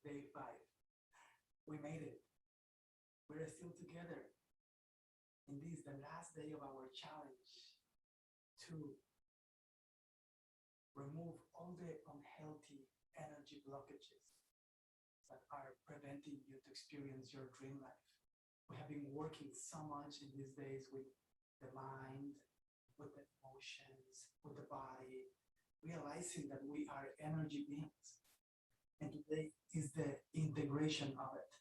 day 5. We made it. We're still together. And this is the last day of our challenge to remove all the unhealthy energy blockages that are preventing you to experience your dream life. We have been working so much in these days with the mind, with the emotions, with the body, realizing that we are energy beings. And today is the integration of it.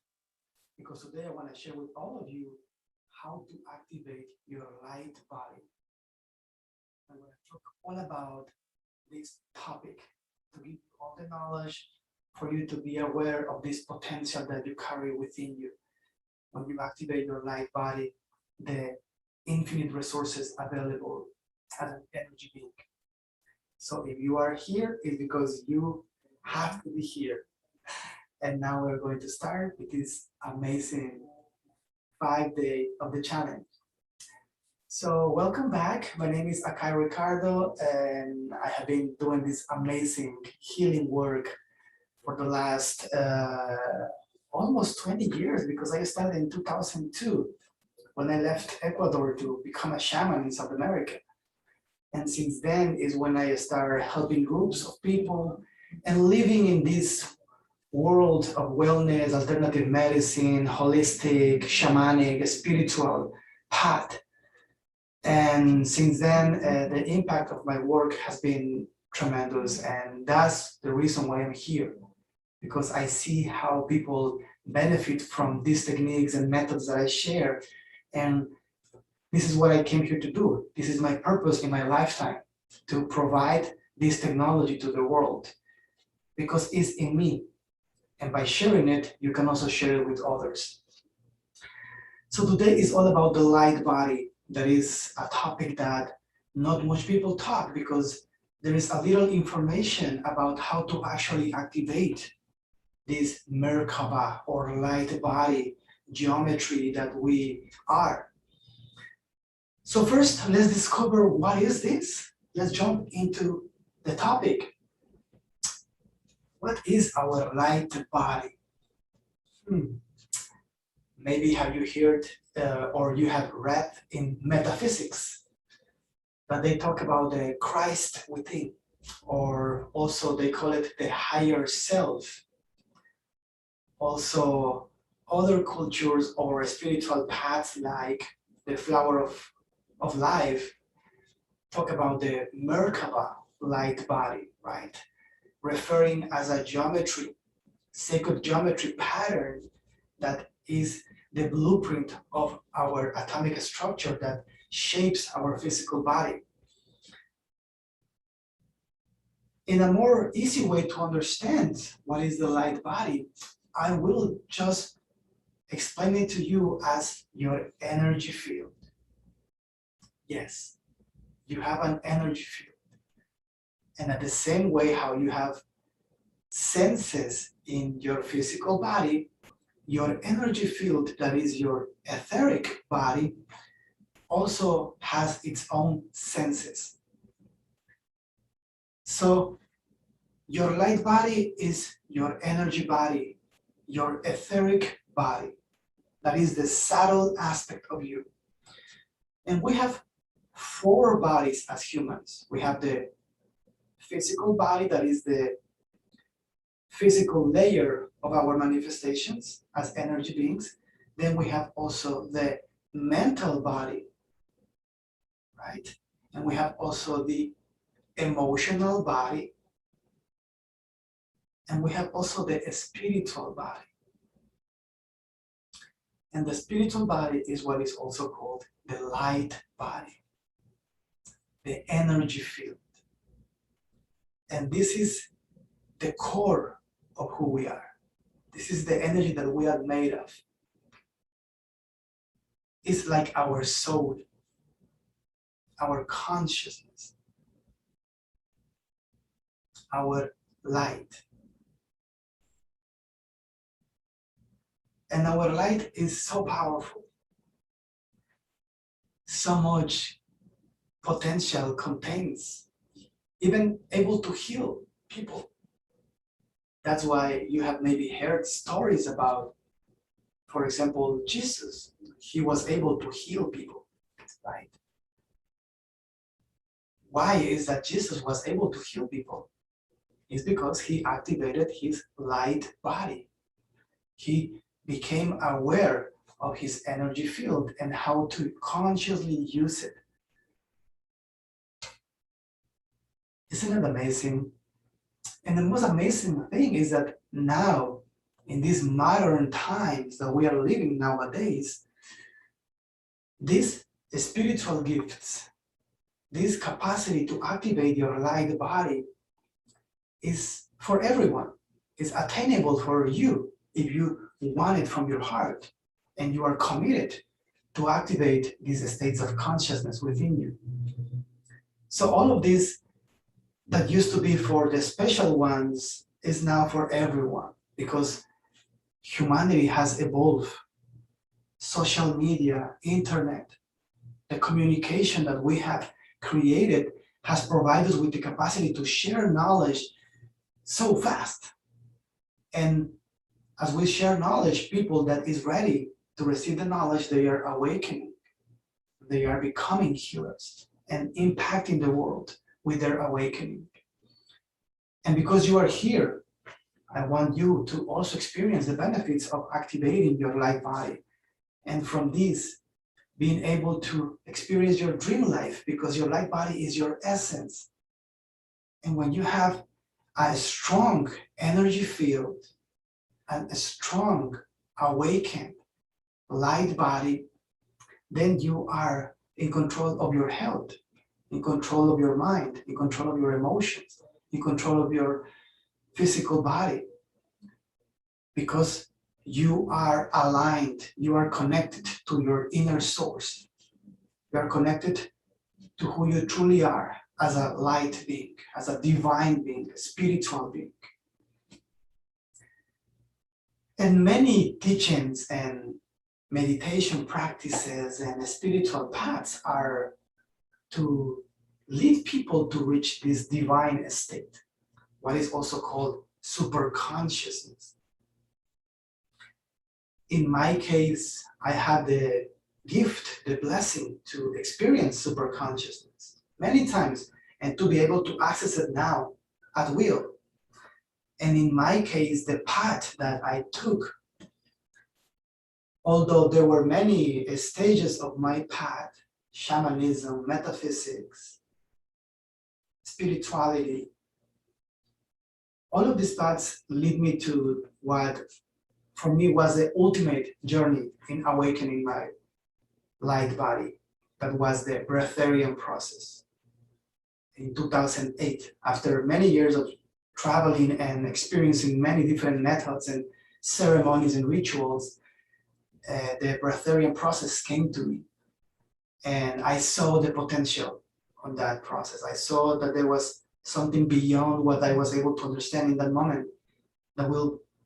Because today I want to share with all of you how to activate your light body. I'm going to talk all about this topic to give you all the knowledge for you to be aware of this potential that you carry within you. When you activate your light body, the infinite resources available as an energy being. So if you are here, it's because you have to be here. And now we're going to start with this amazing 5-day of the challenge. So welcome back. My name is Akahi Ricardo, and I have been doing this amazing healing work for the last almost 20 years, because I started in 2002 when I left Ecuador to become a shaman in South America. And since then is when I started helping groups of people and living in this world of wellness, alternative medicine, holistic, shamanic, spiritual path. And since then, the impact of my work has been tremendous. And that's the reason why I'm here, because I see how people benefit from these techniques and methods that I share. And this is what I came here to do. This is my purpose in my lifetime, to provide this technology to the world, because it's in me. And by sharing it, you can also share it with others. So today is all about the light body. That is a topic that not much people talk, because there is a little information about how to actually activate this Merkaba or light body geometry that we are. So first, let's discover what is this. Let's jump into the topic. What is our light body? Maybe have you heard or you have read in metaphysics that they talk about the Christ within, or also they call it the higher self. Also, other cultures or spiritual paths like the flower of life talk about the Merkaba light body, right? Referring as a geometry, sacred geometry pattern that is the blueprint of our atomic structure that shapes our physical body. In a more easy way to understand what is the light body, I will just explain it to you as your energy field. Yes, you have an energy field. And at the same way how you have senses in your physical body, your energy field, that is your etheric body, also has its own senses. So your light body is your energy body, your etheric body. That is the subtle aspect of you. And we have 4 bodies as humans. We have the physical body, that is the physical layer of our manifestations as energy beings. Then we have also the mental body, right? And we have also the emotional body. And we have also the spiritual body. And the spiritual body is what is also called the light body, the energy field. And this is the core of who we are. This is the energy that we are made of. It's like our soul, our consciousness, our light. And our light is so powerful, so much potential contains, even able to heal people. That's why you have maybe heard stories about, for example, Jesus. He was able to heal people, right? Why is that Jesus was able to heal people? It's because he activated his light body. He became aware of his energy field and how to consciously use it. Isn't it amazing? And the most amazing thing is that now, in these modern times that we are living nowadays, these spiritual gifts, this capacity to activate your light body is for everyone. It's attainable for you if you want it from your heart and you are committed to activate these states of consciousness within you. So all of this that used to be for the special ones is now for everyone, because humanity has evolved. Social media, internet, the communication that we have created has provided us with the capacity to share knowledge so fast. And as we share knowledge, people that is ready to receive the knowledge, they are awakening. They are becoming healers and impacting the world with their awakening. And because you are here, I want you to also experience the benefits of activating your light body. And from this, being able to experience your dream life, because your light body is your essence. And when you have a strong energy field and a strong, awakened light body, then you are in control of your health, in control of your mind, in control of your emotions, in control of your physical body, because you are aligned, you are connected to your inner source. You are connected to who you truly are as a light being, as a divine being, a spiritual being. And many teachings and meditation practices and spiritual paths are to lead people to reach this divine state, what is also called super consciousness. In my case, I had the gift, the blessing to experience super consciousness many times and to be able to access it now at will. And in my case, the path that I took, although there were many stages of my path, shamanism, metaphysics, spirituality, all of these paths lead me to what for me was the ultimate journey in awakening my light body. That was the breatharian process. In 2008, after many years of traveling and experiencing many different methods and ceremonies and rituals, the breatharian process came to me. And I saw the potential on that process. I saw that there was something beyond what I was able to understand in that moment that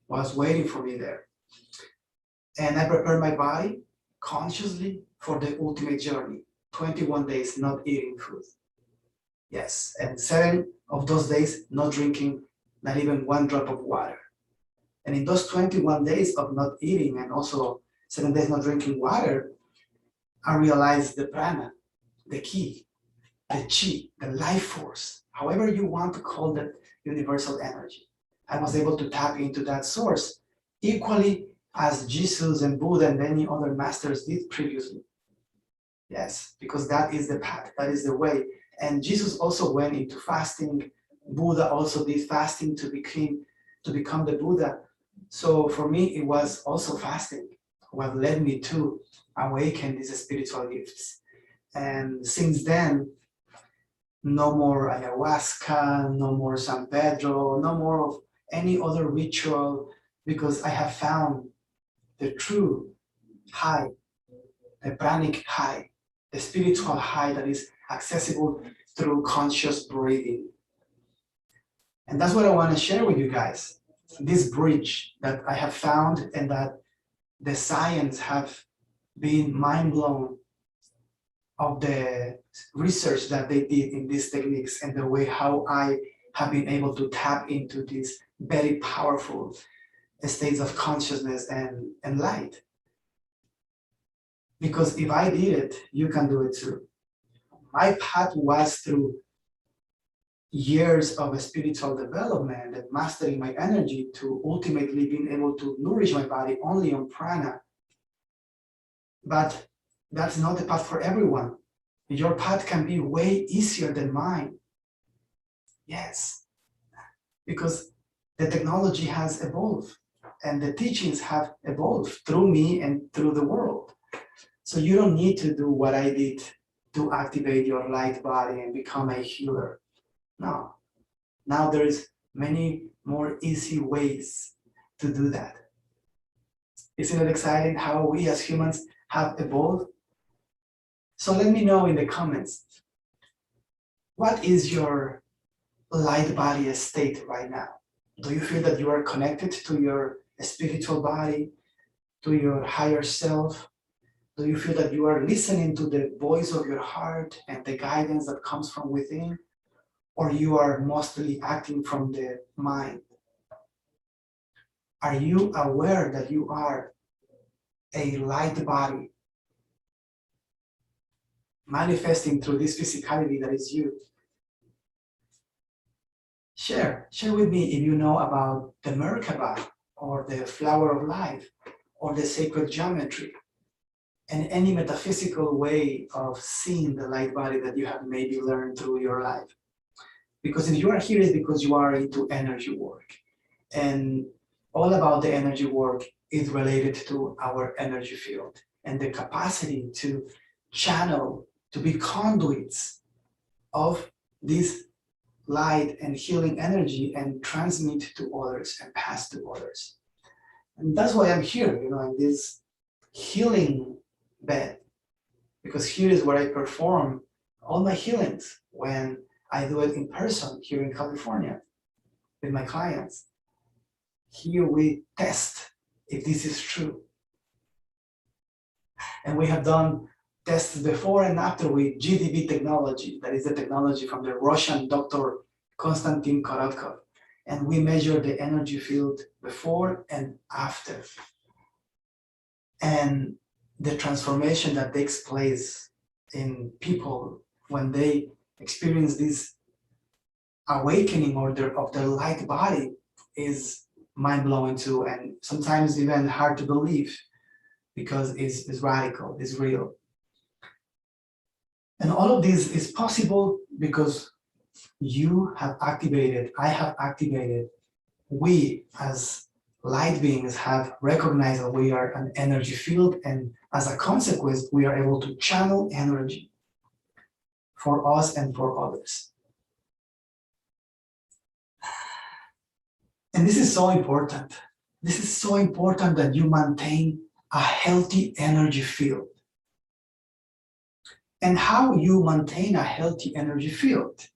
was waiting for me there. And I prepared my body consciously for the ultimate journey, 21 days not eating food. Yes, and 7 of those days not drinking not even one drop of water. And in those 21 days of not eating and also 7 days not drinking water, I realized the prana, the ki, the chi, the life force, however you want to call that universal energy. I was able to tap into that source equally as Jesus and Buddha and many other masters did previously. Yes, because that is the path, that is the way. And Jesus also went into fasting. Buddha also did fasting to become the Buddha. So for me, it was also fasting what led me to awaken these spiritual gifts. And since then, no more ayahuasca, no more San Pedro, no more of any other ritual, because I have found the true high, the pranic high, the spiritual high that is accessible through conscious breathing. And that's what I want to share with you guys. This bridge that I have found and that the science have been mind blown of the research that they did in these techniques and the way how I have been able to tap into this very powerful states of consciousness and light. Because if I did it, you can do it too. My path was through years of spiritual development and mastering my energy to ultimately being able to nourish my body only on prana. But that's not the path for everyone. Your path can be way easier than mine. Yes, because the technology has evolved and the teachings have evolved through me and through the world. So you don't need to do what I did to activate your light body and become a healer. No. Now there's many more easy ways to do that. Isn't it exciting how we as humans have evolved? So let me know in the comments, what is your light body state right now? Do you feel that you are connected to your spiritual body, to your higher self? Do you feel that you are listening to the voice of your heart and the guidance that comes from within? Or you are mostly acting from the mind? Are you aware that you are a light body manifesting through this physicality that is you? Share with me if you know about the Merkaba or the flower of life or the sacred geometry and any metaphysical way of seeing the light body that you have maybe learned through your life. Because if you are here, it's because you are into energy work. And all about the energy work is related to our energy field and the capacity to channel, to be conduits of this light and healing energy and transmit to others and pass to others. And that's why I'm here, in this healing bed, because here is where I perform all my healings when I do it in person here in California with my clients. Here we test if this is true. And we have done tests before and after with GDB technology, that is the technology from the Russian doctor Konstantin Korotkov. And we measure the energy field before and after. And the transformation that takes place in people when they experience this awakening of their light body is mind-blowing too, and sometimes even hard to believe because it's radical, it's real. And all of this is possible because you have activated, I have activated, we as light beings have recognized that we are an energy field, and as a consequence, we are able to channel energy for us and for others. And this is so important. This is so important that you maintain a healthy energy field. And how you maintain a healthy energy field?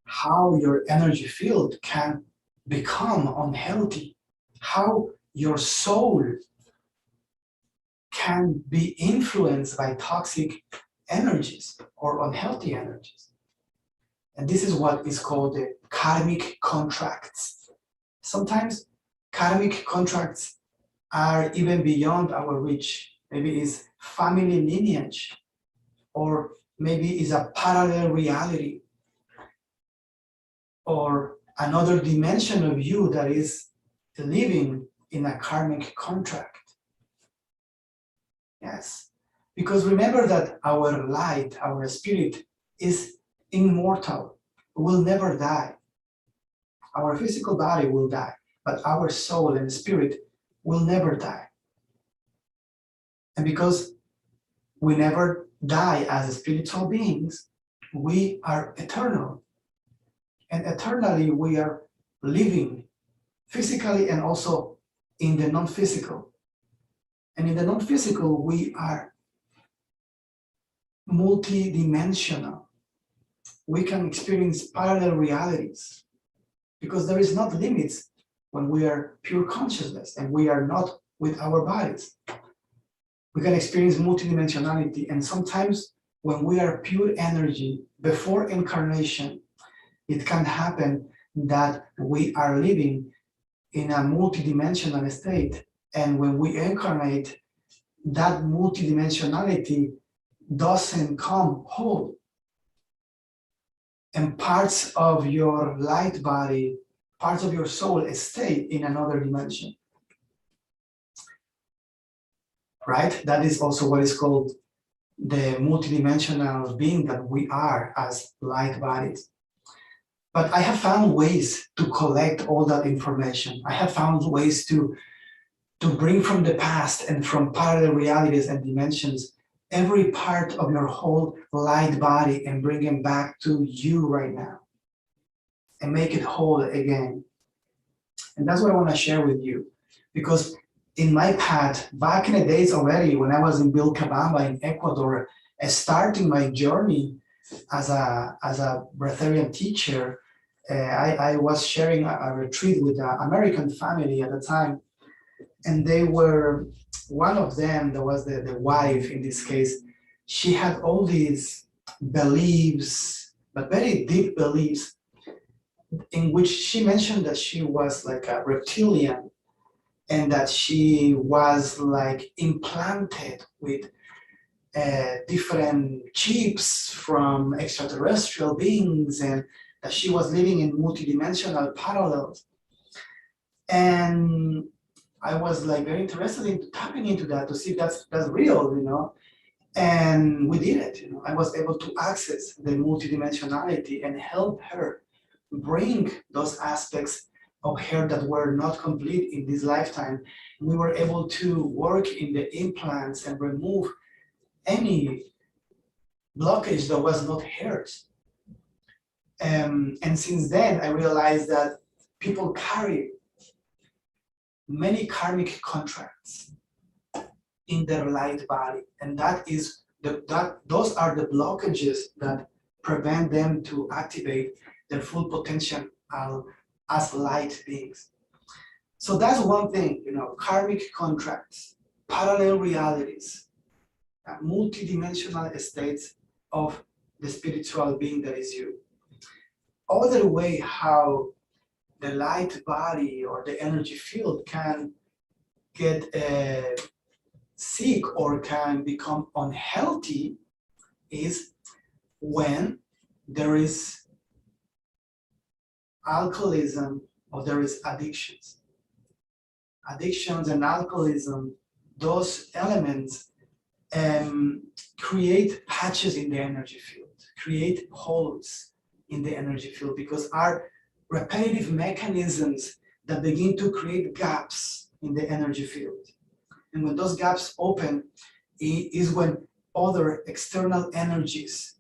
How your energy field can become unhealthy? How your soul can be influenced by toxic energies or unhealthy energies? And this is what is called the karmic contracts. Sometimes karmic contracts are even beyond our reach. Maybe it's family lineage, or maybe it's a parallel reality, or another dimension of you that is living in a karmic contract. Yes, because remember that our light, our spirit is immortal, will never die. Our physical body will die, but our soul and spirit will never die. And because we never die as spiritual beings, we are eternal. And eternally we are living physically and also in the non-physical. And in the non-physical, we are multidimensional. We can experience parallel realities because there is not limits when we are pure consciousness and we are not with our bodies. We can experience multidimensionality, and sometimes when we are pure energy before incarnation, it can happen that we are living in a multidimensional state. And when we incarnate, that multidimensionality doesn't come whole. And parts of your light body, parts of your soul stay in another dimension. Right? That is also what is called the multidimensional being that we are as light bodies. But I have found ways to collect all that information. I have found ways to bring from the past and from parallel realities and dimensions every part of your whole light body and bring it back to you right now and make it whole again. And that's what I want to share with you, because in my path, back in the days already, when I was in Vilcabamba in Ecuador, starting my journey as a breatharian teacher, I was sharing a retreat with an American family at the time, and they were, one of them, that was the wife in this case, she had all these beliefs, but very deep beliefs, in which she mentioned that she was like a reptilian, and that she was like implanted with different chips from extraterrestrial beings, and that she was living in multidimensional parallels. And I was like very interested in tapping into that to see if that's real, you know. And we did it, you know. I was able to access the multidimensionality and help her bring those aspects of her that were not complete in this lifetime. We were able to work in the implants and remove any blockage that was not hers. And since then, I realized that people carry many karmic contracts in their light body, and those are the blockages that prevent them to activate their full potential as light beings. So that's one thing, you know, karmic contracts, parallel realities, multidimensional states of the spiritual being that is you. Other way how the light body or the energy field can get sick or can become unhealthy is when there is alcoholism or there is addictions. Addictions and alcoholism, those elements create patches in the energy field, create holes in the energy field, because our repetitive mechanisms that begin to create gaps in the energy field. And when those gaps open, is when other external energies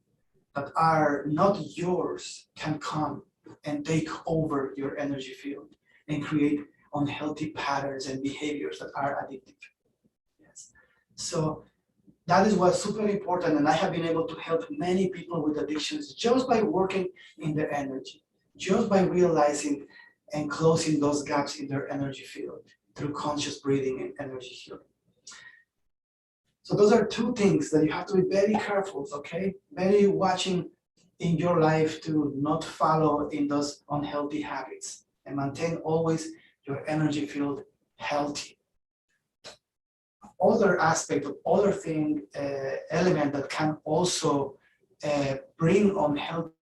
that are not yours can come and take over your energy field and create unhealthy patterns and behaviors that are addictive. Yes. So that is what's super important, and I have been able to help many people with addictions just by working in their energy, just by realizing and closing those gaps in their energy field through conscious breathing and energy healing. So those are two things that you have to be very careful, okay? Very watching in your life to not follow in those unhealthy habits and maintain always your energy field healthy. Other aspect of other thing, element that can also bring unhealthy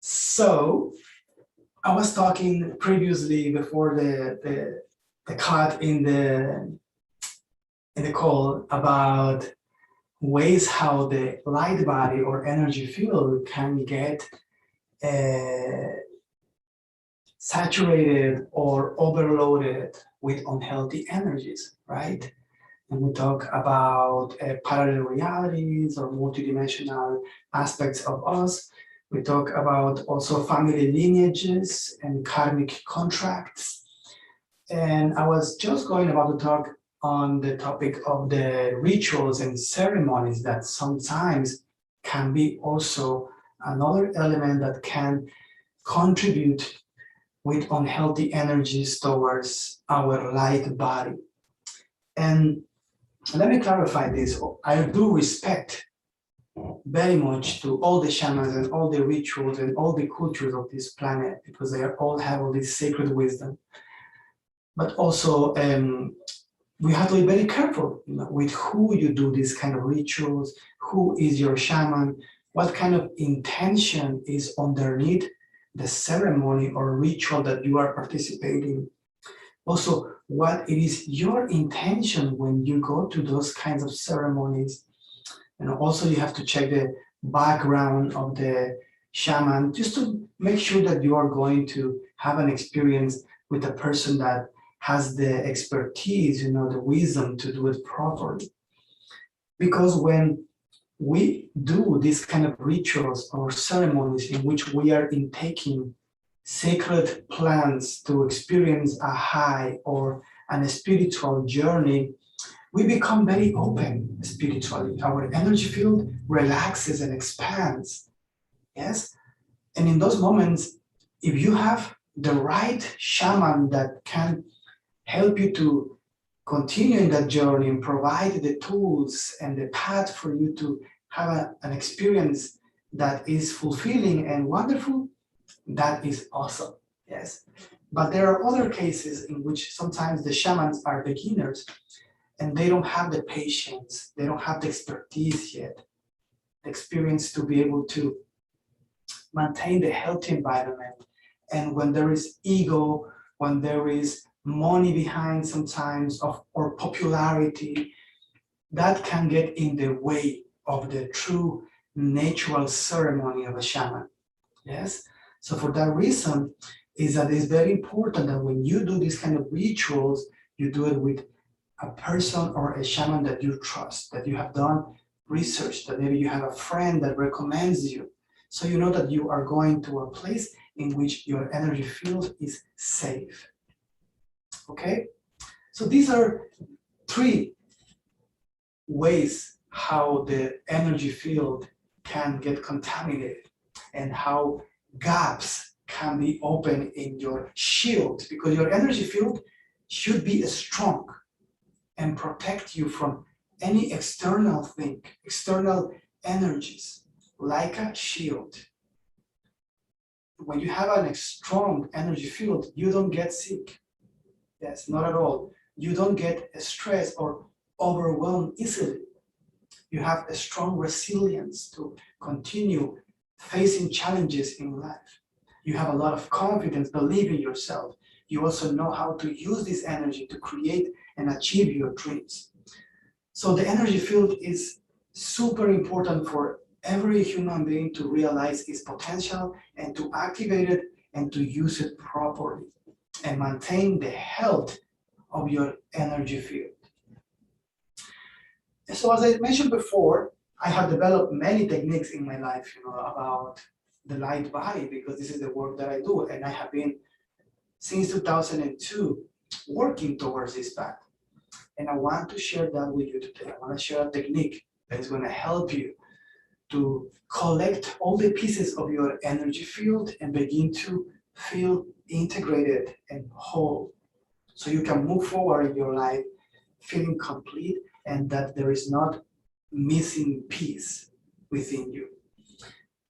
so I was talking previously before the cut in the call about ways how the light body or energy field can get saturated or overloaded with unhealthy energies, right? and we talk about parallel realities or multidimensional aspects of us. We talk about also family lineages and karmic contracts. And I was just going about to talk on the topic of the rituals and ceremonies that sometimes can be also another element that can contribute with unhealthy energies towards our light body. And let me clarify this. I do respect very much to all the shamans and all the rituals and all the cultures of this planet because they all have all this sacred wisdom. But also, we have to be very careful, with who you do these kind of rituals, who is your shaman, what kind of intention is underneath the ceremony or ritual that you are participating. Also, what it is your intention when you go to those kinds of ceremonies. And also you have to check the background of the shaman just to make sure that you are going to have an experience with a person that has the expertise, the wisdom to do it properly. Because when we do these kind of rituals or ceremonies in which we are intaking sacred plants to experience a high or a spiritual journey, we become very open spiritually. Our energy field relaxes and expands. Yes? And in those moments, if you have the right shaman that can help you to continue in that journey and provide the tools and the path for you to have an experience that is fulfilling and wonderful, that is awesome. Yes. But there are other cases in which sometimes the shamans are beginners and they don't have the patience, they don't have the expertise yet, the experience to be able to maintain the healthy environment. And when there is ego, when there is money behind sometimes or popularity, that can get in the way of the true natural ceremony of a shaman. Yes? So for that reason, is that it's very important that when you do these kind of rituals, you do it with a person or a shaman that you trust, that you have done research, that maybe you have a friend that recommends you. So you know that you are going to a place in which your energy field is safe. Okay? So these are 3 ways how the energy field can get contaminated and how gaps can be open in your shield, because your energy field should be strong and protect you from any external thing, external energies, like a shield. When you have a strong energy field, you don't get sick. Yes, not at all. You don't get stressed or overwhelmed easily. You have a strong resilience to continue facing challenges in life. You have a lot of confidence, believe in yourself. You also know how to use this energy to create and achieve your dreams. So the energy field is super important for every human being to realize its potential and to activate it and to use it properly and maintain the health of your energy field. So as I mentioned before, I have developed many techniques in my life, about the light body, because this is the work that I do, and I have been since 2002 working towards this path. And I want to share that with you today. I want to share a technique that is going to help you to collect all the pieces of your energy field and begin to feel integrated and whole, so you can move forward in your life feeling complete and that there is not missing piece within you.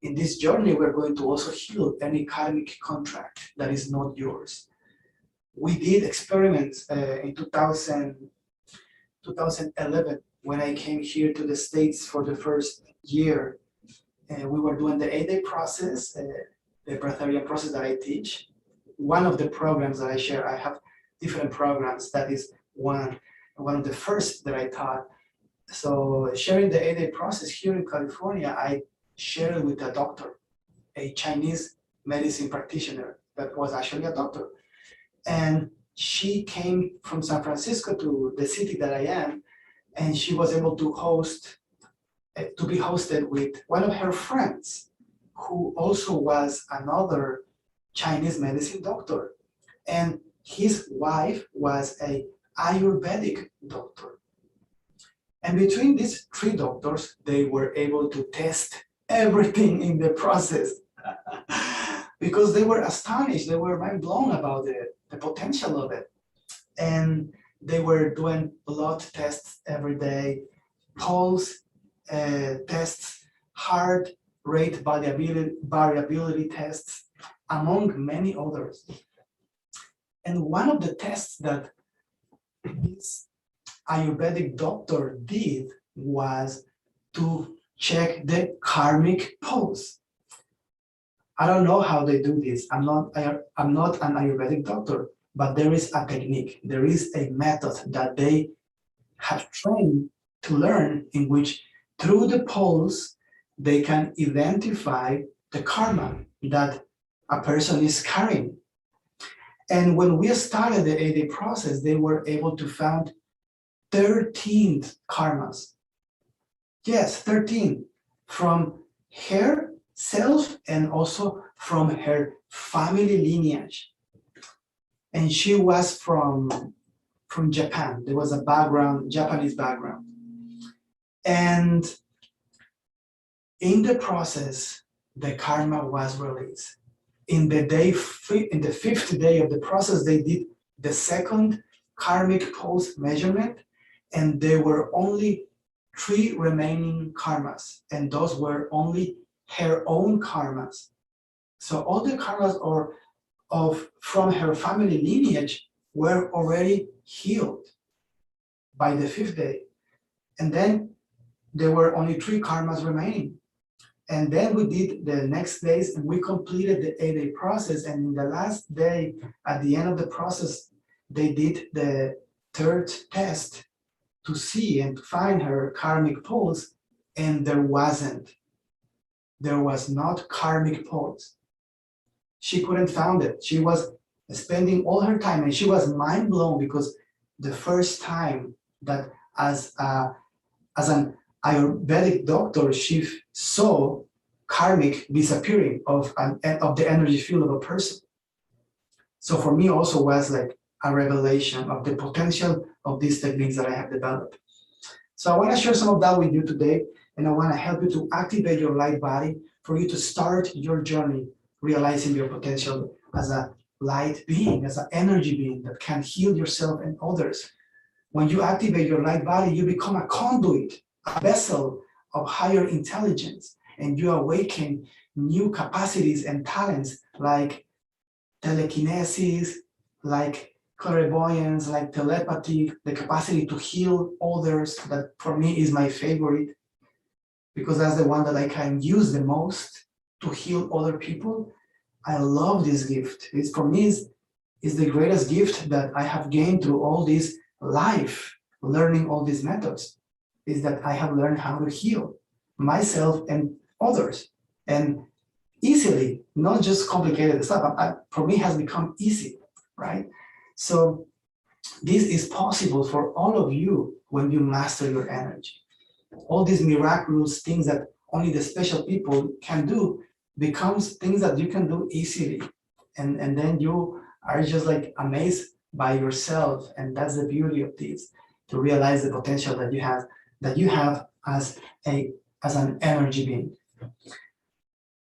In this journey, we're going to also heal any karmic contract that is not yours. We did experiments in 2011 when I came here to the States for the first year. We were doing the 8-day process, the breatharian process that I teach. One of the programs that I share, I have different programs. That is one of the first that I taught. So sharing the 8-day process here in California, I shared it with a doctor, a Chinese medicine practitioner that was actually a doctor. And she came from San Francisco to the city that I am, and she was able to be hosted with one of her friends, who also was another Chinese medicine doctor. And his wife was a Ayurvedic doctor. And between these three doctors, they were able to test everything in the process because they were astonished, they were mind blown about the potential of it. And they were doing blood tests every day, pulse tests, heart rate variability tests, among many others. And one of the tests that this Ayurvedic doctor did was to check the karmic pulse. I don't know how they do this. I'm not an Ayurvedic doctor, but there is a technique. There is a method that they have trained to learn, in which through the pulse, they can identify the karma that a person is carrying. And when we started the 8-day process, they were able to find 13 karmas. Yes, 13 from herself and also from her family lineage. And she was from Japan. There was a background, Japanese background. And in the process, the karma was released. In the fifth day of the process, they did the second karmic pulse measurement, and there were only 3 remaining karmas, and those were only her own karmas. So all the karmas from her family lineage were already healed by the 5th day. And then there were only 3 karmas remaining. And then we did the next days, and we completed the 8-day process. And in the last day, at the end of the process, they did the 3rd test to see and to find her karmic pulse, and there wasn't. There was not karmic pulse. She couldn't find it. She was spending all her time, and she was mind blown, because the first time that as an Ayurvedic doctor, she saw karmic disappearing of the energy field of a person. So for me also was like a revelation of the potential of these techniques that I have developed. So I want to share some of that with you today, and I want to help you to activate your light body for you to start your journey realizing your potential as a light being, as an energy being that can heal yourself and others. When you activate your light body, you become a conduit, a vessel of higher intelligence, and you awaken new capacities and talents like telekinesis, like clairvoyance, like telepathy, the capacity to heal others. That for me is my favorite, because that's the one that I can use the most to heal other people. I love this gift. It's for me is the greatest gift that I have gained through all this life, learning all these methods, is that I have learned how to heal myself and others, and easily, not just complicated stuff. For me, has become easy, right? So this is possible for all of you when you master your energy. All these miraculous things that only the special people can do becomes things that you can do easily, and then you are just like amazed by yourself. And that's the beauty of this, to realize the potential that you have as an energy being.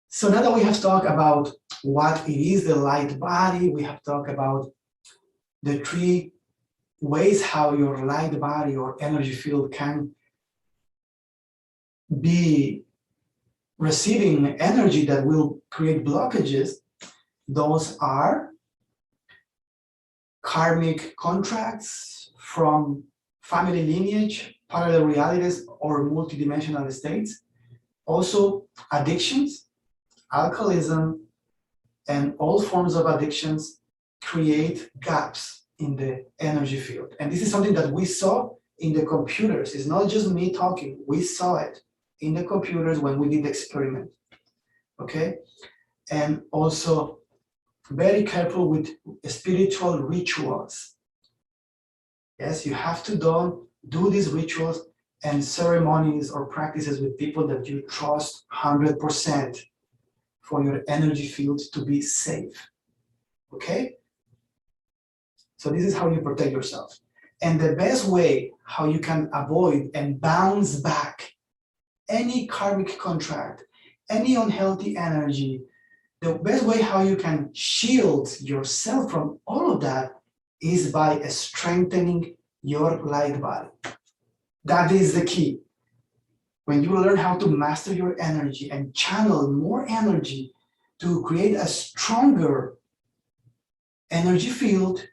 So now that we have talked about what it is, the light body, we have talked about the 3 ways how your light body or energy field can be receiving energy that will create blockages. Those are karmic contracts from family lineage, parallel realities, or multidimensional states. Also addictions, alcoholism, and all forms of addictions create gaps in the energy field. And this is something that we saw in the computers. It's not just me talking. We saw it in the computers when we did the experiment, okay? And also very careful with spiritual rituals. Yes, you have to do these rituals and ceremonies or practices with people that you trust 100% for your energy field to be safe. Okay? So this is how you protect yourself. And the best way how you can avoid and bounce back any karmic contract, any unhealthy energy, the best way how you can shield yourself from all of that is by strengthening your light body. That is the key. When you learn how to master your energy and channel more energy to create a stronger energy field,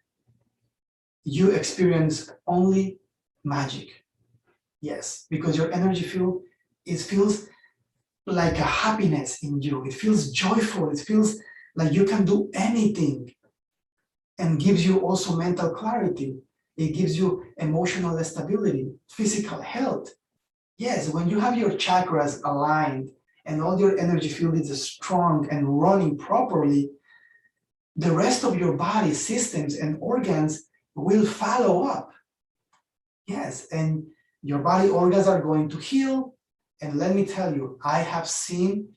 you experience only magic. Yes, because your energy field, it feels like a happiness in you. It feels joyful. It feels like you can do anything, and gives you also mental clarity. It gives you emotional stability, physical health. Yes, when you have your chakras aligned and all your energy field is strong and running properly, the rest of your body systems and organs will follow up. Yes, and your body organs are going to heal. And let me tell you, I have seen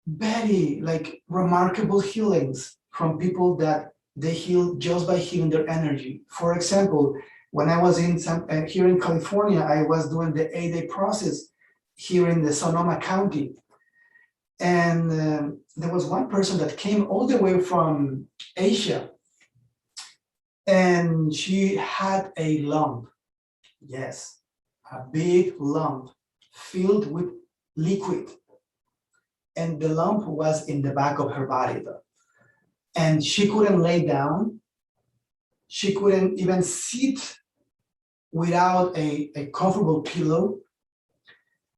very remarkable healings from people that they heal just by healing their energy. For example, when I was here in California, I was doing the 8-day process here in the Sonoma County. And there was one person that came all the way from Asia, and she had a lump. Yes, a big lump filled with liquid. And the lump was in the back of her body, though. And she couldn't lay down. She couldn't even sit without a comfortable pillow,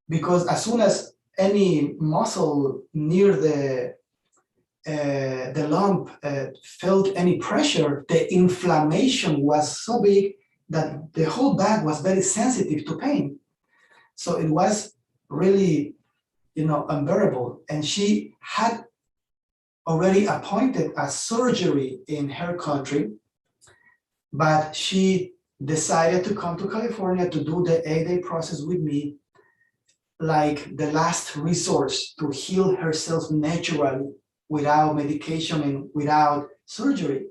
because as soon as any muscle near the lump felt any pressure, the inflammation was so big that the whole back was very sensitive to pain. So it was really, unbearable. And she had already appointed a surgery in her country, but she decided to come to California to do the 8-day process with me, like the last resource to heal herself naturally without medication and without surgery.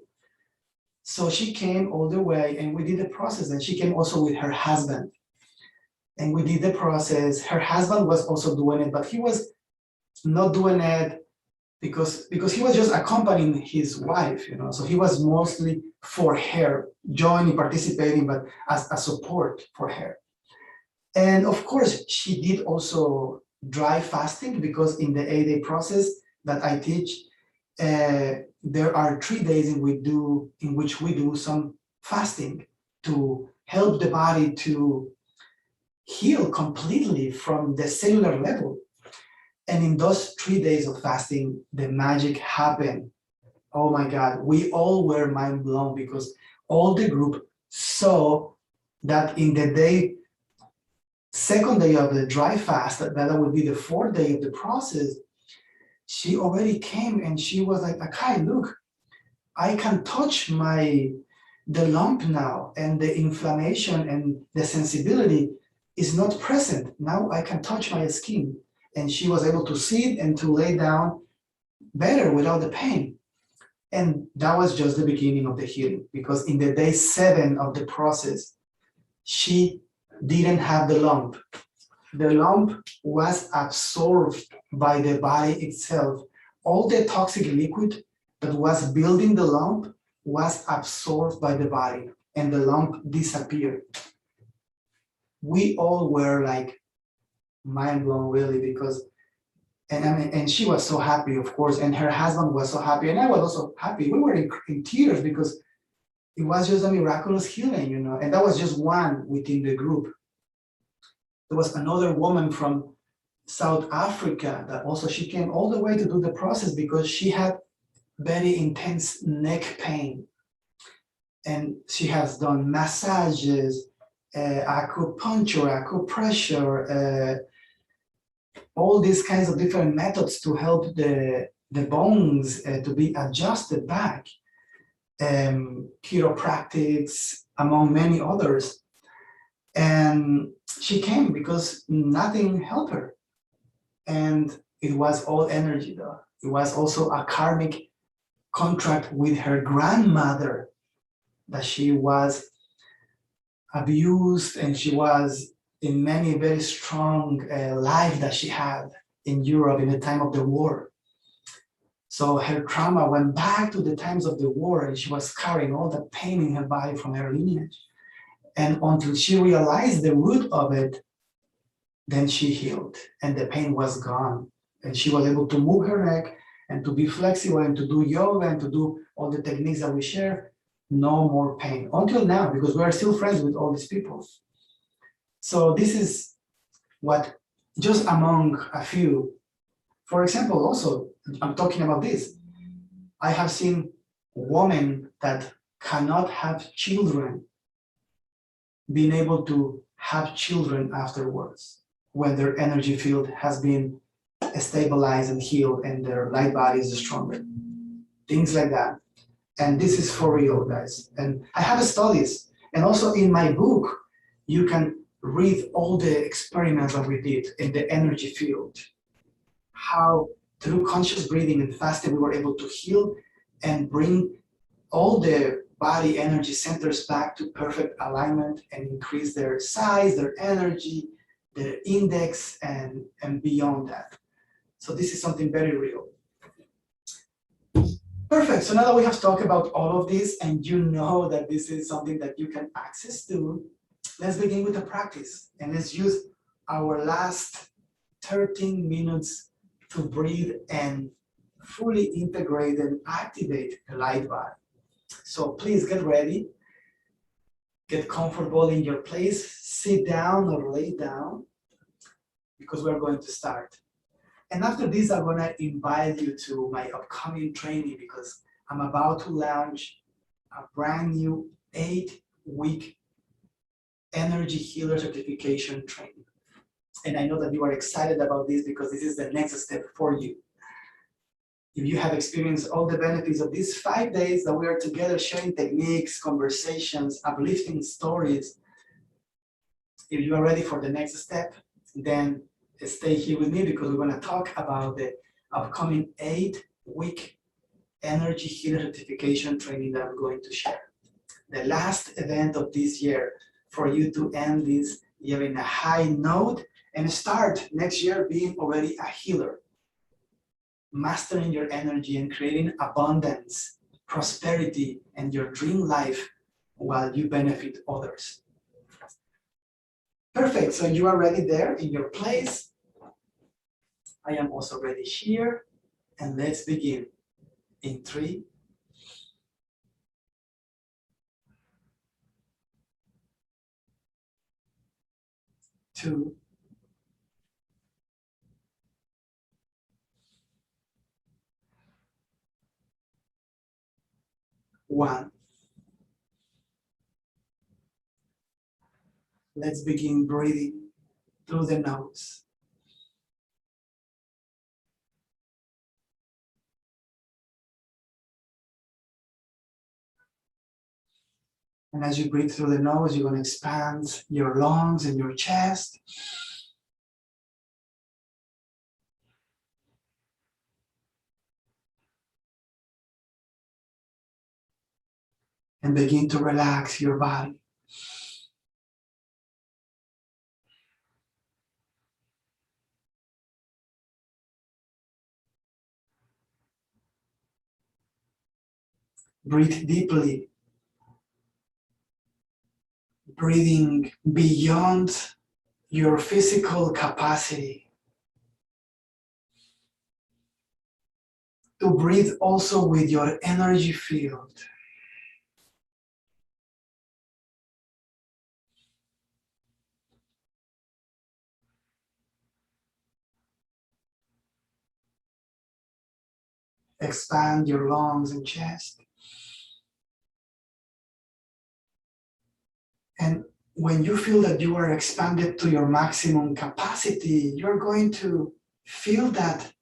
So she came all the way and we did the process, and she came also with her husband. And we did the process. Her husband was also doing it, but he was not doing it because he was just accompanying his wife, so he was mostly for her, joining, participating, but as a support for her. And of course, she did also dry fasting, because in the 8-day process that I teach, there are 3 days in which we do some fasting to help the body to heal completely from the cellular level. And in those 3 days of fasting, the magic happened. Oh my God, we all were mind blown, because all the group saw that in the second day of the dry fast, that would be the 4th day of the process, she already came and she was like, Akahi, look, I can touch the lump now, and the inflammation and the sensibility is not present. Now I can touch my skin. And she was able to sit and to lay down better without the pain. And that was just the beginning of the healing, because in the day 7 of the process, she didn't have the lump. The lump was absorbed by the body itself. All the toxic liquid that was building the lump was absorbed by the body, and the lump disappeared. We all were like mind blown, really, because and she was so happy, of course, and her husband was so happy, and I was also happy. We were in tears, because it was just a miraculous healing, and that was just one within the group. There was another woman from South Africa that also, she came all the way to do the process because she had very intense neck pain, and she has done massages, acupuncture, acupressure, all these kinds of different methods to help the bones to be adjusted back. chiropractics, among many others. And she came because nothing helped her. And it was all energy though. It was also a karmic contract with her grandmother, that she was abused and she was in many very strong life that she had in Europe in the time of the war. So her trauma went back to the times of the war, and she was carrying all the pain in her body from her lineage. And until she realized the root of it, then she healed and the pain was gone. And she was able to move her neck and to be flexible and to do yoga and to do all the techniques that we share. No more pain until now, because we are still friends with all these people. So this is what, just among a few. For example, also, I'm talking about this. I have seen women that cannot have children being able to have children afterwards, when their energy field has been stabilized and healed and their light body is stronger. Things like that. And this is for real, guys. And I have studies. And also in my book, you can read all the experiments that we did in the energy field. How through conscious breathing and fasting, we were able to heal and bring all the body energy centers back to perfect alignment and increase their size, their energy, their index, and beyond that. So this is something very real. Perfect. So now that we have talked about all of this and you know that this is something that you can access to, let's begin with the practice. And let's use our last 13 minutes to breathe and fully integrate and activate the light body. So please get ready, get comfortable in your place, sit down or lay down, because we're going to start. And after this, I'm gonna invite you to my upcoming training, because I'm about to launch a brand new 8-week energy healer certification training. And I know that you are excited about this because this is the next step for you. If you have experienced all the benefits of these 5 days that we are together sharing techniques, conversations, uplifting stories, if you are ready for the next step, then stay here with me, because we're going to talk about the upcoming 8-week energy healer certification training that I'm going to share. The last event of this year, for you to end this year in a high note and start next year being already a healer, mastering your energy and creating abundance, prosperity, and your dream life while you benefit others. Perfect. So you are ready there in your place. I am also ready here. And let's begin in 3, 2, 1. Let's begin breathing through the nose. And as you breathe through the nose, you're going to expand your lungs and your chest. And begin to relax your body. Breathe deeply. Breathing beyond your physical capacity. To breathe also with your energy field. Expand your lungs and chest. And when you feel that you are expanded to your maximum capacity, you're going to feel that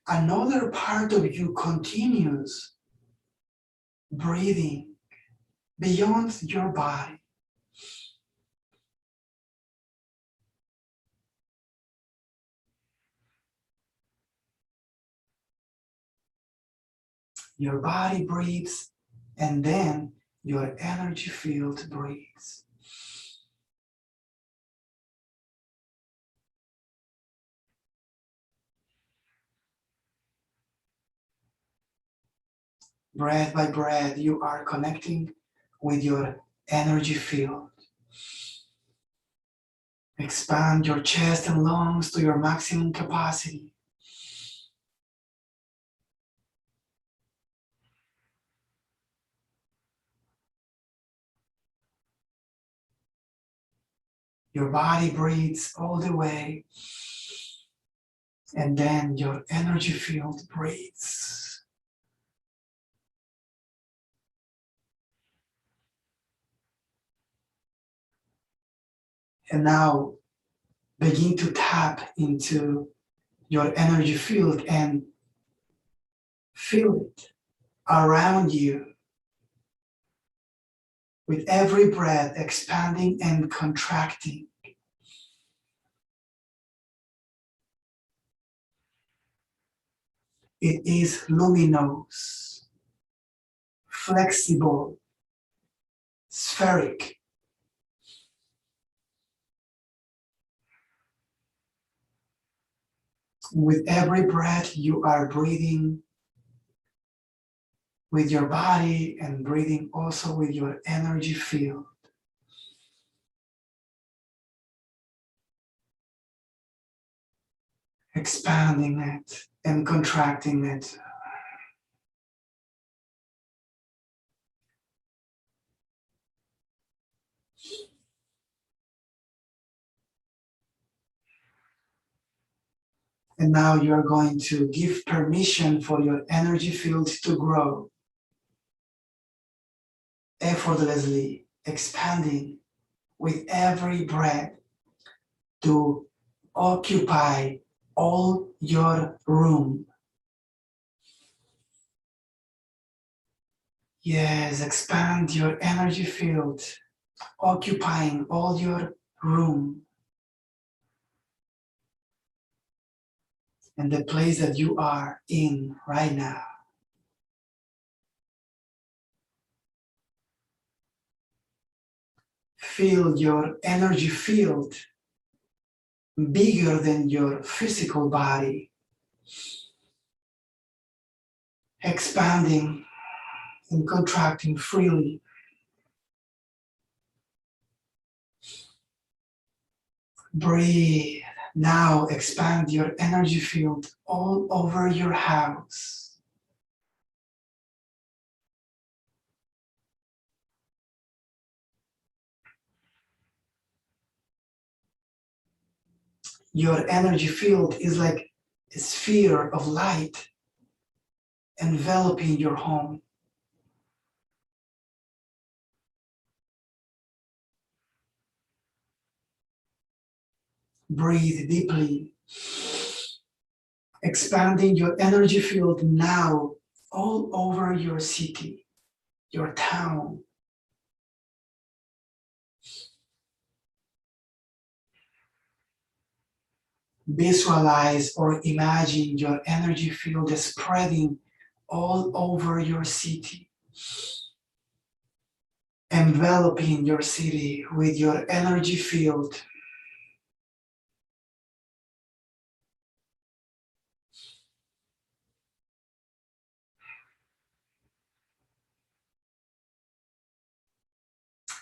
another part of you continues breathing beyond your body. Your body breathes, and then your energy field breathes. Breath by breath, you are connecting with your energy field. Expand your chest and lungs to your maximum capacity. Your body breathes all the way, and then your energy field breathes. And now begin to tap into your energy field and feel it around you with every breath expanding and contracting. It is luminous, flexible, spheric. With every breath, you are breathing with your body and breathing also with your energy field. Expanding it and contracting it. And now you're going to give permission for your energy field to grow, effortlessly expanding with every breath to occupy all your room. Yes, expand your energy field, occupying all your room and the place that you are in right now. Feel your energy field bigger than your physical body, expanding and contracting freely. Breathe. Now expand your energy field all over your house. Your energy field is like a sphere of light enveloping your home. Breathe deeply, expanding your energy field now all over your city, your town. Visualize or imagine your energy field spreading all over your city, enveloping your city with your energy field.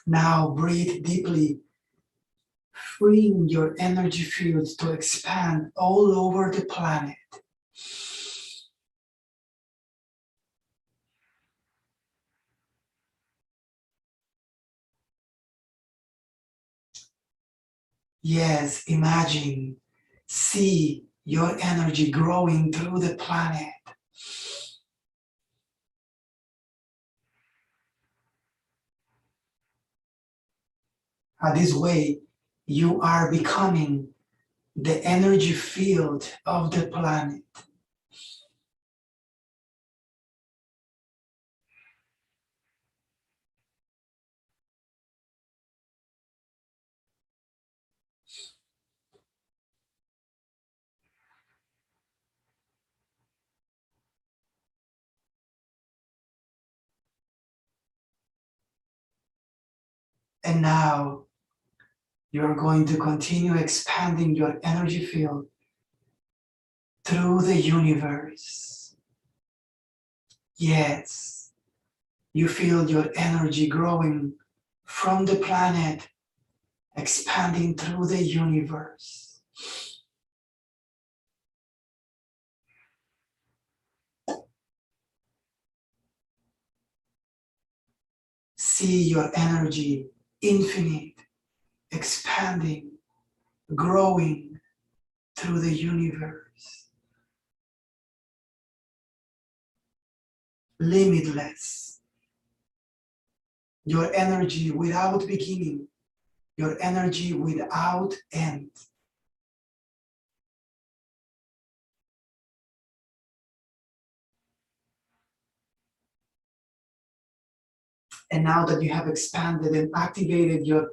Now breathe deeply, freeing your energy field to expand all over the planet. Yes, imagine, see your energy growing through the planet. This way, you are becoming the energy field of the planet. And now you're going to continue expanding your energy field through the universe. Yes, you feel your energy growing from the planet, expanding through the universe. See your energy infinite, expanding, growing through the universe. Limitless. Your energy without beginning, your energy without end. And now that you have expanded and activated your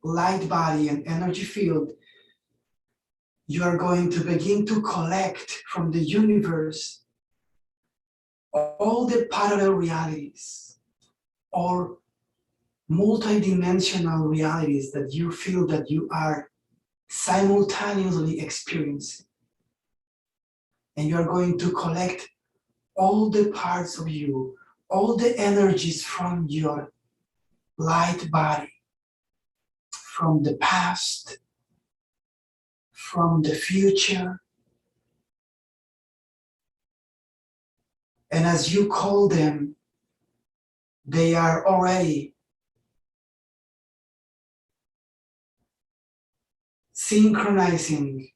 light body and energy field, you are going to begin to collect from the universe all the parallel realities or multidimensional realities that you feel that you are simultaneously experiencing. And you are going to collect all the parts of you, all the energies from your light body, from the past, from the future. And as you call them, they are already synchronizing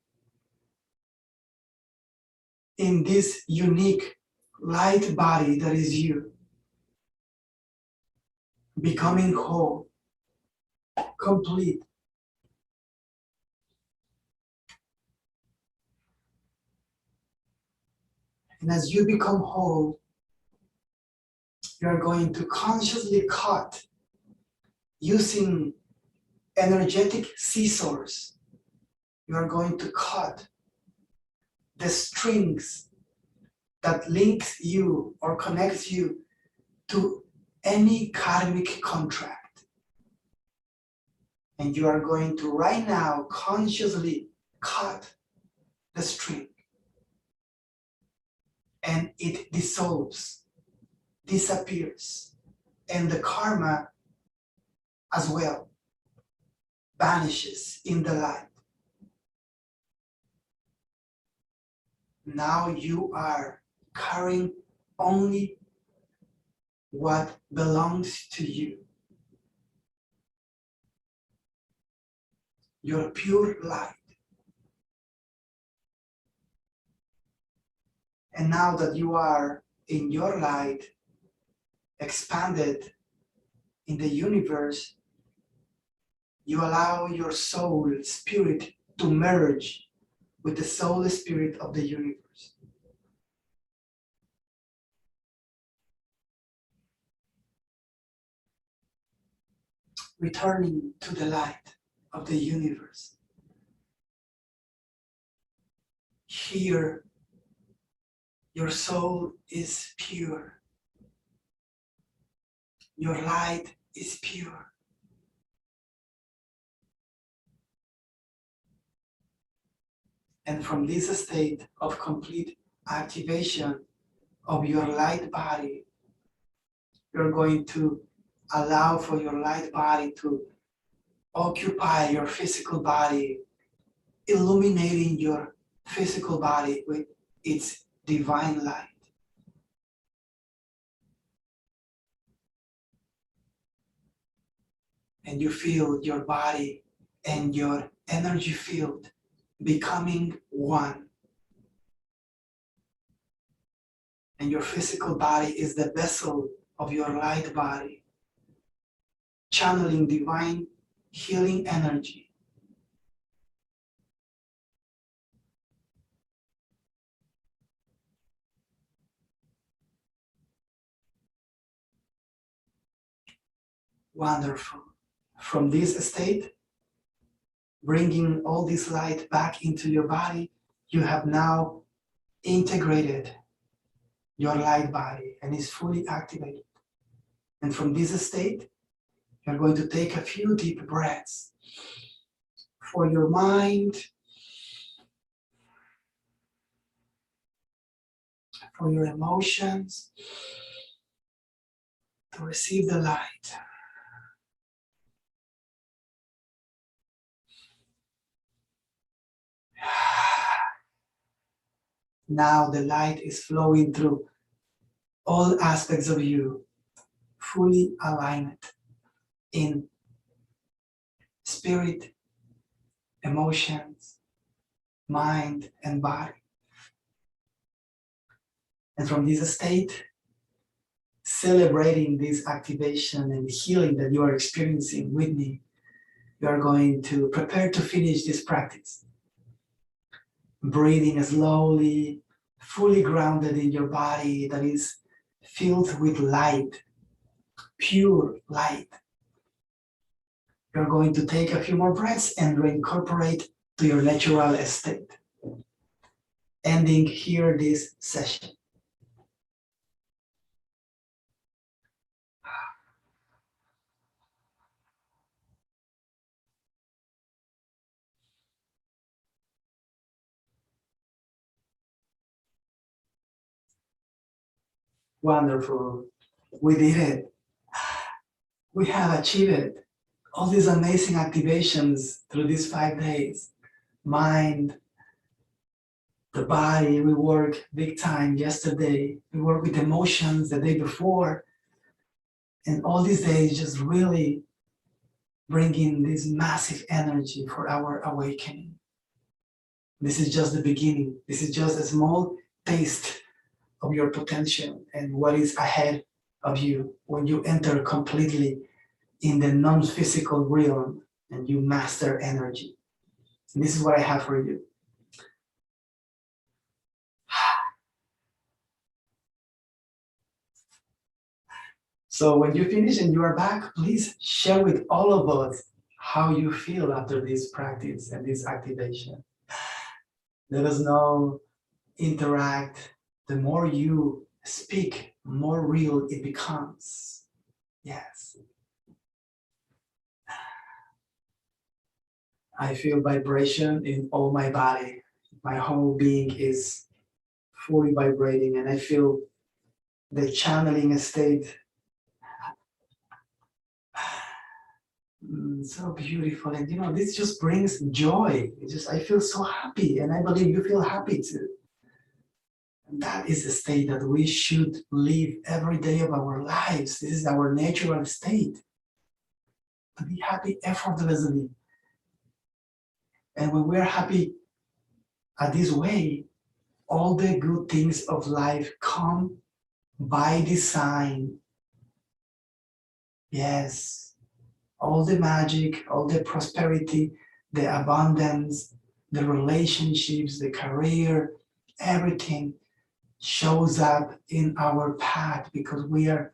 in this unique light body that is you, becoming whole, complete. And as you become whole, you are going to consciously cut using energetic scissors. You are going to cut the strings that links you or connects you to any karmic contract. And you are going to right now consciously cut the string. And it dissolves, disappears, and the karma as well vanishes in the light. Now you are carrying only what belongs to you. Your pure light. And now that you are in your light, expanded in the universe, you allow your soul spirit to merge with the soul spirit of the universe. Returning to the light of the universe. Here, your soul is pure. Your light is pure. And from this state of complete activation of your light body, you're going to allow for your light body to occupy your physical body, illuminating your physical body with its divine light. And you feel your body and your energy field becoming one. And your physical body is the vessel of your light body, channeling divine healing energy. Wonderful. From this state, bringing all this light back into your body, you have now integrated your light body and is fully activated. And from this state, You're going to take a few deep breaths for your mind, for your emotions, to receive the light. Now the light is flowing through all aspects of you, fully aligned in spirit, emotions, mind, and body. And from this state, celebrating this activation and healing that you are experiencing with me, you are going to prepare to finish this practice. Breathing slowly, fully grounded in your body that is filled with light, pure light. You're going to take a few more breaths and reincorporate to your natural state. Ending here this session. Wonderful. We did it. We have achieved it. All these amazing activations through these 5 days. Mind, the body, we work big time yesterday. We work with emotions the day before. And all these days just really bringing this massive energy for our awakening. This is just the beginning. This is just a small taste of your potential and what is ahead of you when you enter completely in the non-physical realm and you master energy. And this is what I have for you. So when you finish and you are back, please share with all of us how you feel after this practice and this activation. Let us know, interact. The more you speak, more real it becomes. Yes. I feel vibration in all my body. My whole being is fully vibrating, and I feel the channeling state. So beautiful. And this just brings joy. I feel so happy, and I believe you feel happy too. And that is the state that we should live every day of our lives. This is our natural state. To be happy effortlessly. And when we're happy at this way, all the good things of life come by design. Yes. All the magic, all the prosperity, the abundance, the relationships, the career, everything shows up in our path because we are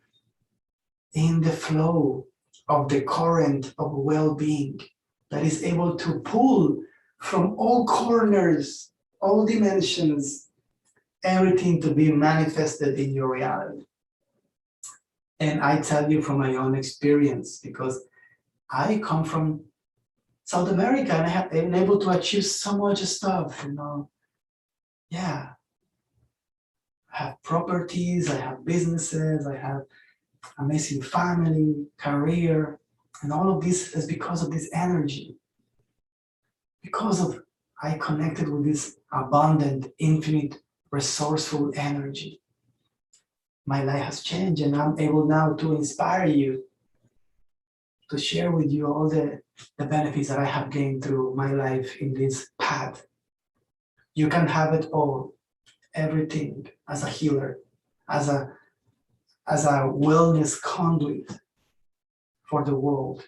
in the flow of the current of well-being that is able to pull from all corners, all dimensions, everything to be manifested in your reality. And I tell you from my own experience, because I come from South America and I have been able to achieve so much stuff, Yeah. I have properties, I have businesses, I have amazing family, career, and all of this is because of this energy. Because of I connected with this abundant, infinite, resourceful energy. My life has changed and I'm able now to inspire you, to share with you all the benefits that I have gained through my life in this path. You can have it all, everything, as a healer, as a wellness conduit for the world,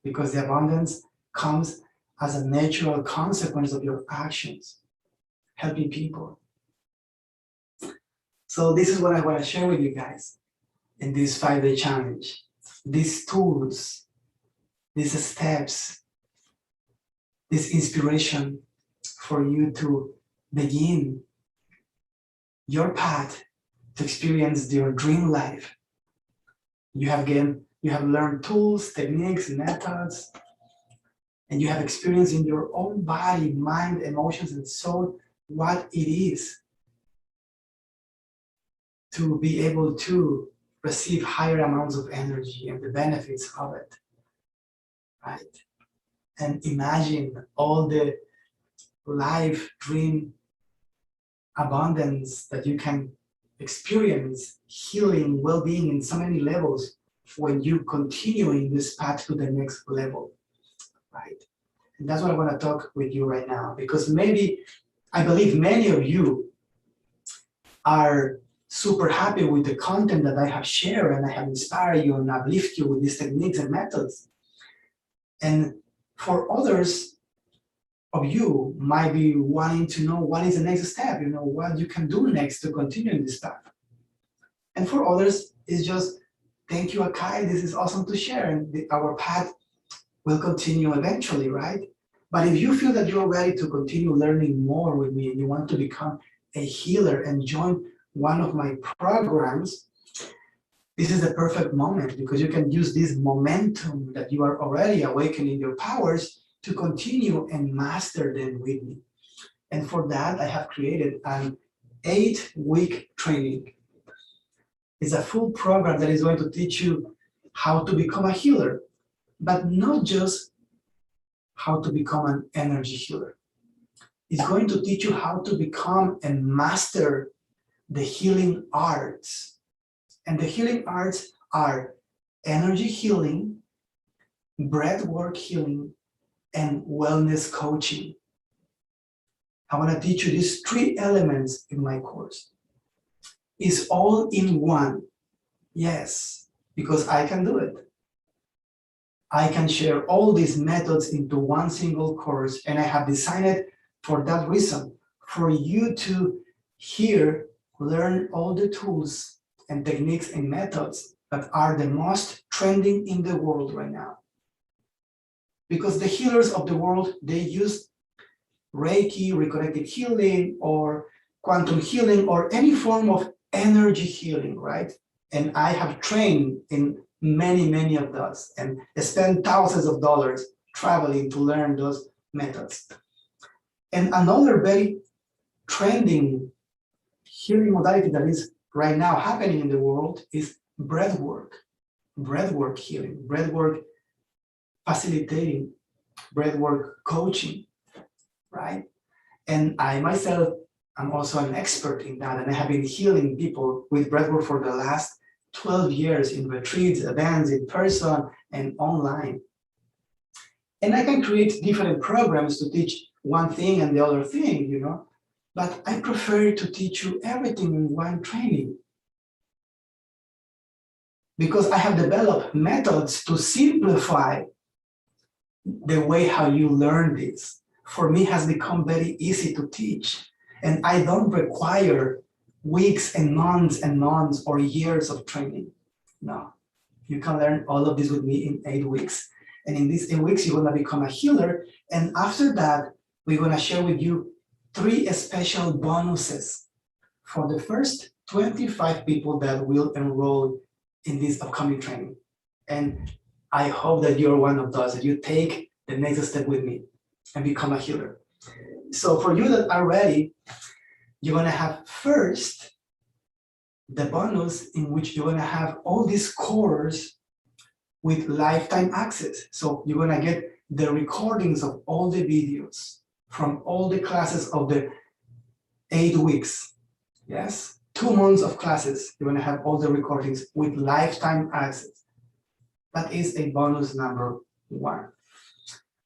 because the abundance comes as a natural consequence of your actions, helping people. So this is what I want to share with you guys in this 5-day challenge. These tools, these steps, this inspiration for you to begin your path to experience your dream life. You have gained You have learned tools, techniques, methods, and you have experienced in your own body, mind, emotions, and soul what it is to be able to receive higher amounts of energy and the benefits of it, right? And imagine all the life, dream, abundance that you can experience, healing, well-being in so many levels when you continue in this path to the next level, right? And that's what I want to talk with you right now, because maybe, I believe many of you are super happy with the content that I have shared and I have inspired you and uplift you with these techniques and methods. And for others of you might be wanting to know what is the next step, what you can do next to continue in this path. And for others, it's just, thank you, Akahi, this is awesome to share, and our path will continue eventually, right? But if you feel that you're ready to continue learning more with me and you want to become a healer and join one of my programs, this is the perfect moment, because you can use this momentum that you are already awakening your powers to continue and master them with me. And for that, I have created an 8-week training. It's a full program that is going to teach you how to become a healer, but not just how to become an energy healer. It's going to teach you how to become and master the healing arts. And the healing arts are energy healing, breathwork healing, and wellness coaching. I want to teach you these 3 elements in my course. It's all in one. Yes, because I can do it. I can share all these methods into one single course, and I have designed it for that reason, for you to hear, learn all the tools and techniques and methods that are the most trending in the world right now. Because the healers of the world, they use Reiki, reconnected healing, or quantum healing, or any form of energy healing, right? And I have trained in many of those and spent thousands of dollars traveling to learn those methods. And another very trending healing modality that is right now happening in the world is breathwork healing, breathwork facilitating, breathwork coaching, right? And I myself am also an expert in that, and I have been healing people with breathwork for the last 12 years in retreats, events, in person, and online. And I can create different programs to teach one thing and the other thing, but I prefer to teach you everything in one training, because I have developed methods to simplify the way how you learn this. For me, has become very easy to teach, and I don't require weeks and months or years of training. No, you can learn all of this with me in 8 weeks. And in these 8 weeks, you're gonna become a healer. And after that, we're gonna share with you 3 special bonuses for the first 25 people that will enroll in this upcoming training. And I hope that you're one of those, that you take the next step with me and become a healer. So for you that are ready, you're gonna have first the bonus in which you're gonna have all these courses with lifetime access. So you're gonna get the recordings of all the videos from all the classes of the 8 weeks. Yes, 2 months of classes, you're gonna have all the recordings with lifetime access. That is a bonus number 1.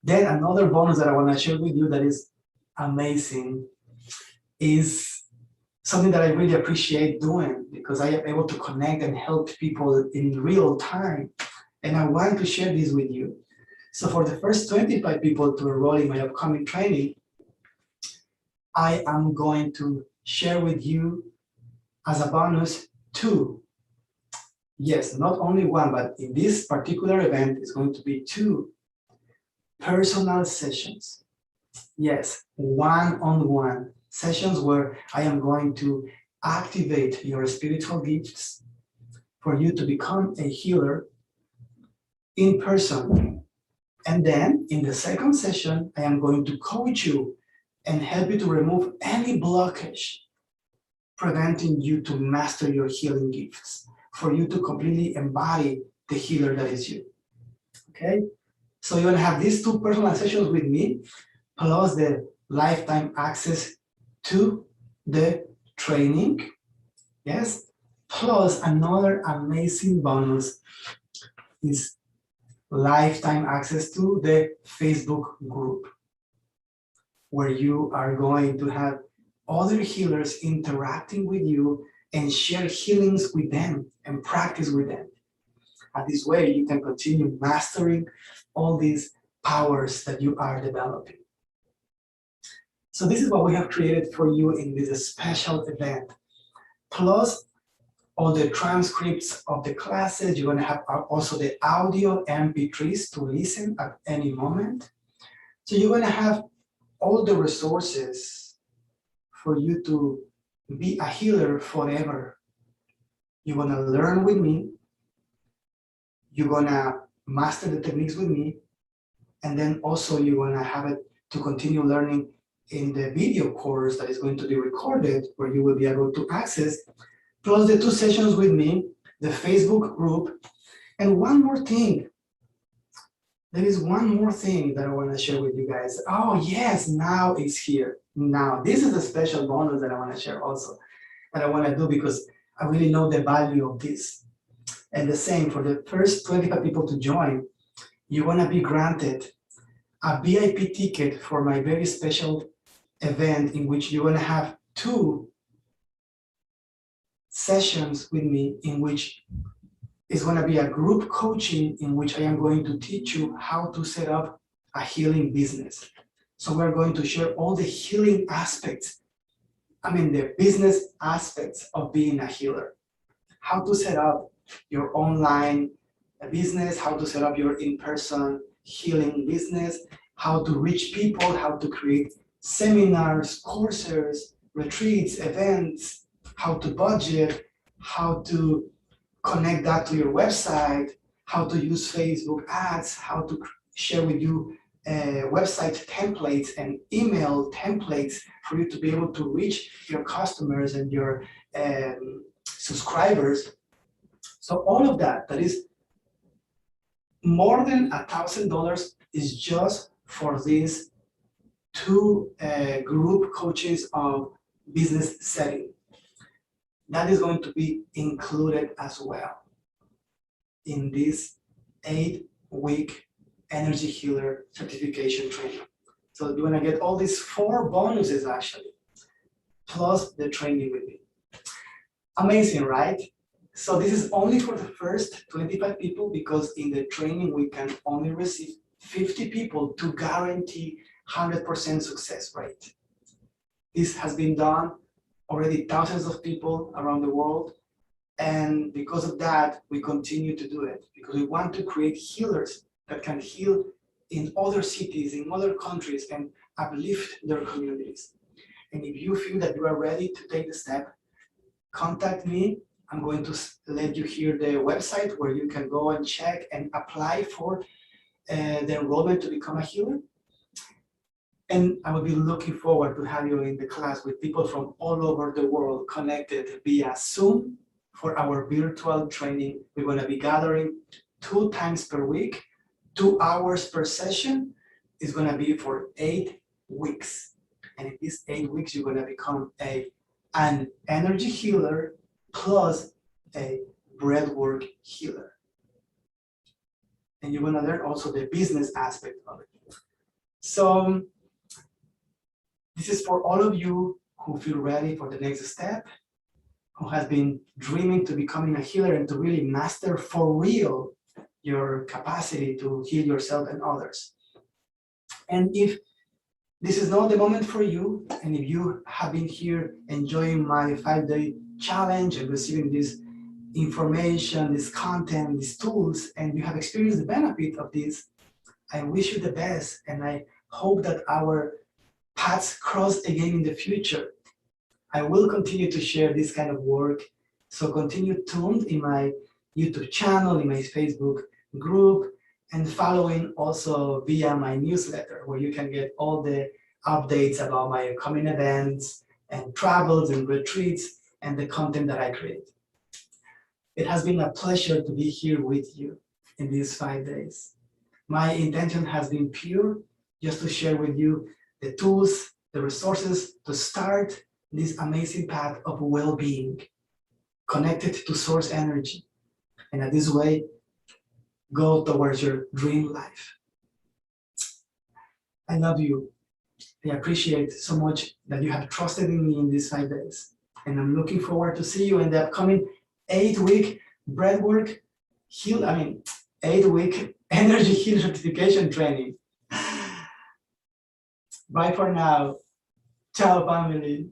Then another bonus that I wanna share with you that is amazing is something that I really appreciate doing, because I am able to connect and help people in real time. And I want to share this with you. So for the first 25 people to enroll in my upcoming training, I am going to share with you as a bonus 2. Yes, not only 1, but in this particular event, it's going to be 2 personal sessions. Yes, one-on-one sessions where I am going to activate your spiritual gifts for you to become a healer in person. And then in the second session, I am going to coach you and help you to remove any blockage preventing you to master your healing gifts, for you to completely embody the healer that is you. Okay? So you're gonna have these 2 personal sessions with me, plus the lifetime access to the training, yes? Plus another amazing bonus is lifetime access to the Facebook group, where you are going to have other healers interacting with you and share healings with them and practice with them. And this way you can continue mastering all these powers that you are developing. So this is what we have created for you in this special event. Plus all the transcripts of the classes. You're going to have also the audio MP3s to listen at any moment. So you're going to have all the resources for you to be a healer forever. You're going to learn with me. You're going to master the techniques with me. And then also you're going to have it to continue learning in the video course that is going to be recorded, where you will be able to access, plus the 2 sessions with me, the Facebook group. And one more thing. There is one more thing that I want to share with you guys. Oh yes, now it's here. Now, this is a special bonus that I want to share also, that I want to do because I really know the value of this. And the same, for the first 25 people to join, you're going to be granted a VIP ticket for my very special event, in which you're going to have 2 sessions with me, in which is going to be a group coaching, in which I am going to teach you how to set up a healing business. So we're going to share all the healing aspects, the business aspects of being a healer. How to set up your online business, how to set up your in-person healing business, how to reach people, how to create seminars, courses, retreats, events, how to budget, how to connect that to your website, how to use Facebook ads, how to share with you website templates and email templates for you to be able to reach your customers and your subscribers. So all of that is more than $1,000 is just for these 2 group coaches of business setting. That is going to be included as well in this 8-week energy healer certification training. So you're gonna get all these 4 bonuses actually, plus the training with me. Amazing, right? So this is only for the first 25 people, because in the training we can only receive 50 people to guarantee 100% success rate. This has been done already thousands of people around the world. And because of that, we continue to do it, because we want to create healers that can heal in other cities, in other countries, and uplift their communities. And if you feel that you are ready to take the step, contact me. I'm going to let you hear the website where you can go and check and apply for the enrollment to become a healer. And I will be looking forward to have you in the class with people from all over the world connected via Zoom for our virtual training. We're going to be gathering 2 times per week, 2 hours per session. It's going to be for 8 weeks. And in these 8 weeks, you're going to become an energy healer plus a breathwork healer. And you're going to learn also the business aspect of it. So this is for all of you who feel ready for the next step, who has been dreaming to becoming a healer and to really master for real your capacity to heal yourself and others. And if this is not the moment for you, and if you have been here enjoying my 5-day challenge and receiving this information, this content, these tools, and you have experienced the benefit of this, I wish you the best, and I hope that our paths cross again in the future. I will continue to share this kind of work, so continue tuned in my YouTube channel, in my Facebook group, and following also via my newsletter, where you can get all the updates about my upcoming events and travels and retreats and the content that I create. It has been a pleasure to be here with you in these 5 days. My intention has been pure, just to share with you the tools, the resources to start this amazing path of well-being, connected to source energy, and in this way, go towards your dream life. I love you. I appreciate so much that you have trusted in me in these 5 days. And I'm looking forward to see you in the upcoming 8-week breathwork 8-week energy heal certification training. Bye for now. Ciao, family.